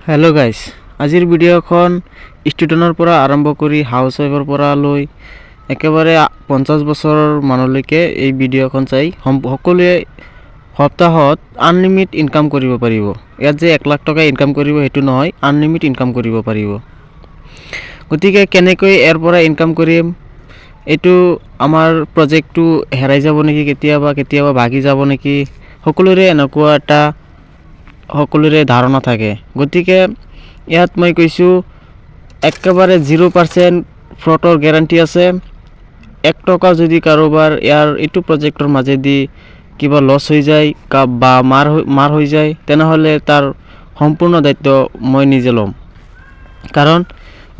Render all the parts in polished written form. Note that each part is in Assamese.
हेलो गाइस আজিৰ ভিডিঅ'খন ষ্টুডেণ্টৰ পৰা আৰম্ভ কৰি হাউস ওয়াইফৰ পৰা লৈ একেবাৰে 50 বছৰৰ মানুহলৈকে এই ভিডিঅ'খন চাই সকলোৱে সপ্তাহত আনলিমিটেড ইনকাম কৰিব পাৰিব। ইয়াত যে 1 লাখ টকা ইনকাম কৰিব হেতু নহয়, আনলিমিটেড ইনকাম কৰিব পাৰিব। গতিকে কেনেকৈ ইয়াৰ পৰা ইনকাম কৰিম, এটো আমাৰ প্ৰজেক্টটো হেৰাই যাব নেকি, কেতিয়াবা ভাগি যাব নেকি, সকলোৰে এনেকুৱা এটা সকলোৰে ধাৰণা থাকে। গতিকে ইয়াত মই কৈছো একেবাৰে 0% ফ্ৰডৰ গ্যাৰান্টি আছে। 1 টকা যদি কাৰোবাৰ ইয়াৰ এটো প্ৰজেক্টৰ মাজেদি কিবা লস হৈ যায় বা মাৰ হৈ যায়, তেনেহলে তাৰ সম্পূৰ্ণ দায়িত্ব মই নিজে লম। কাৰণ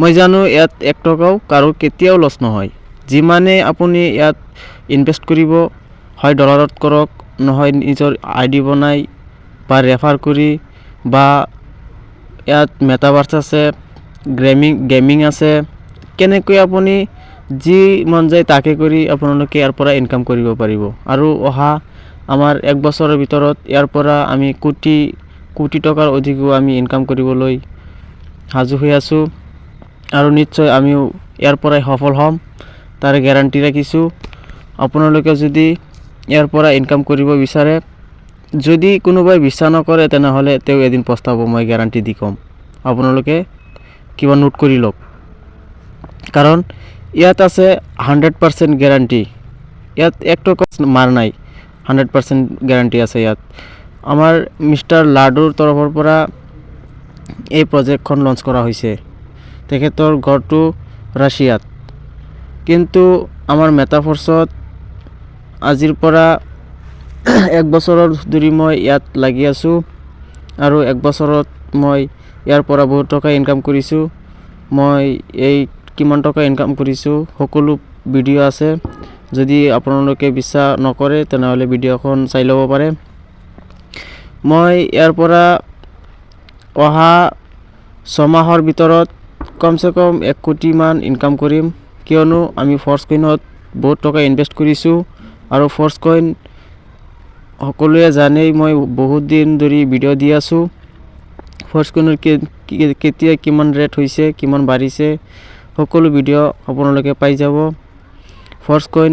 মই জানো ইয়াত 1 টকাও কাৰো কেতিয়াও লস নহয়। যিমানে আপুনি ইয়াত ইনভেস্ট কৰিব, হয় ডলাৰত কৰক, নহয় নিজৰ আইডি বনাই বা ৰেফাৰ কৰি, বা ইয়াত মেটাভাৰ্স আছে, গেমিং আছে, কেনেকৈ আপুনি যি মন যায় তাকে কৰি আপোনালোকে ইয়াৰ পৰা ইনকাম কৰিব পাৰিব। আৰু অহা আমাৰ 1 বছৰৰ ভিতৰত ইয়াৰ পৰা আমি কোটি টকাৰ অধিকো আমি ইনকাম কৰিবলৈ সাজু হৈ আছো, আৰু নিশ্চয় আমিও ইয়াৰ পৰা সফল হ'ম, তাৰ গ্যাৰান্টি ৰাখিছো। আপোনালোকে যদি ইয়াৰ পৰা ইনকাম কৰিব বিচাৰে, যদি কোনোবাই বিশ্বাস নকৰে, তেনেহলে তেও এদিন পস্তাব, মই গ্যাৰান্টি দি কম। আপোনালোকে কিবা নোট কৰি লওক, কাৰণ ইয়াত আছে 100% গ্যাৰান্টি। ইয়াত 1 টকা মাৰ নাই, 100% গ্যাৰান্টি আছে। ইয়াত আমাৰ মিস্টাৰ লাডুৰ তৰফৰ পৰা এই প্ৰজেক্টখন লঞ্চ কৰা হৈছে। তেখেতৰ ঘৰটো ৰাছিয়াত, কিন্তু আমাৰ মেটাভাৰ্সত আজিৰ পৰা 1 বছৰৰ ধৰি মই ইয়াত লাগি আছো, আৰু 1 বছৰত মই ইয়াৰ পৰা বহুত টকা ইনকাম কৰিছো। মই এই কিমান টকা ইনকাম কৰিছো সকলো ভিডিঅ' আছে। যদি আপোনালোকে বিশ্বাস নকৰে, তেনেহলে ভিডিঅ'খন চাই ল'ব পাৰে। মই ইয়াৰ পৰা অহা 6 মাহৰ ভিতৰত কমসে কম 1 কোটি মান ইনকাম কৰিম, কিয়নো আমি ফৰ্সকইনত বহুত টকা ইনভেস্ট কৰিছো। আৰু ফৰ্সকইন সকলোৱে জানেই, মই বহুত দিন ধৰি ভিডিঅ' দি আছো। ফৰ্সকইনৰ কেতিয়া কিমান ৰেট হৈছে, কিমান বাঢ়িছে, সকলো ভিডিঅ' আপোনালোকে পাই যাব। ফৰ্সকইন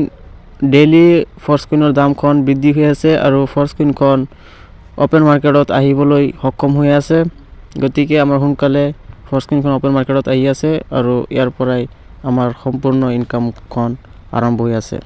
ডেইলি ফৰ্সকইনৰ দামখন বৃদ্ধি হৈ আছে, আৰু ফৰ্সকইনখন ওপেন মাৰ্কেটত আহিবলৈ সক্ষম হৈ আছে। গতিকে আমাৰ সোনকালে ফৰ্সকইনখন ওপেন মাৰ্কেটত আহি আছে, আৰু ইয়াৰ পৰাই আমাৰ সম্পূৰ্ণ ইনকামখন আৰম্ভ হৈ আছে।